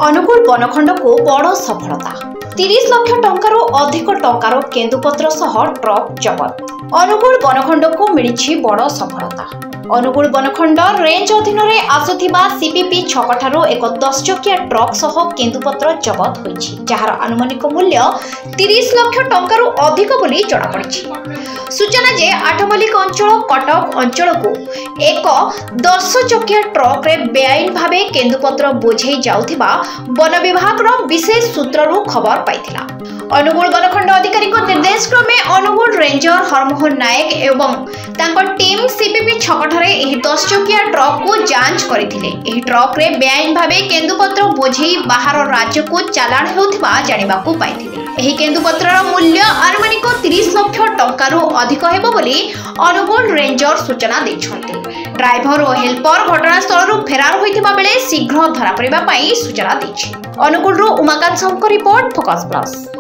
अनुगुल बनखंड को बड़ सफलता 30 लाख टंकार अधिक टंकार केन्दुपत्र सह ट्रक जबत। अनुगुल बनखंड को मिली बड़ सफलता। अनुगुल बनखंड रेंज अधीन में आसुथिबा सीपीपी छकठारू एक 10 चकिया ट्रक सह केन्दुपत्र जबत होईछि, जहार आनुमानिक मूल्य 30 लाख टंकार अधिक बोली जଣାपड़िछि। सूचना जे आठमल्लिक अंचल कटक अंचल को एक 10 चकिया ट्रक रे बेआईन भावे केन्दुपत्र बोझे जाउथिबा वन विभाग विशेष सूत्ररू खबर पाइथिला। अनुगुल बनखंड अधिकारी निर्देश क्रमे अनुगुल रेंजर हरमोहन नायक एवं तांको टीम सीपीपी छकठारे एही 10 चकिया ट्रक को जांच करथिले। एही ट्रक रे बेआईन भावे केन्दुपत्र बोझे बाहर राज्य को चालाण हेउथिबा जानिबाकू पाइथिले। एही केन्दुपत्रर मूल्य आनुमानिक 30 लाख टंकारु अधिक हेबो बोली अनुगुल रेंजर सूचना दैछन्ते। ड्राइवर और हेल्पर घटनास्थल फेरार होइथिबा बेले शीघ्र धरा पड़िबा पई सूचना दैछि। Angul Umakant Shankar report focus plus.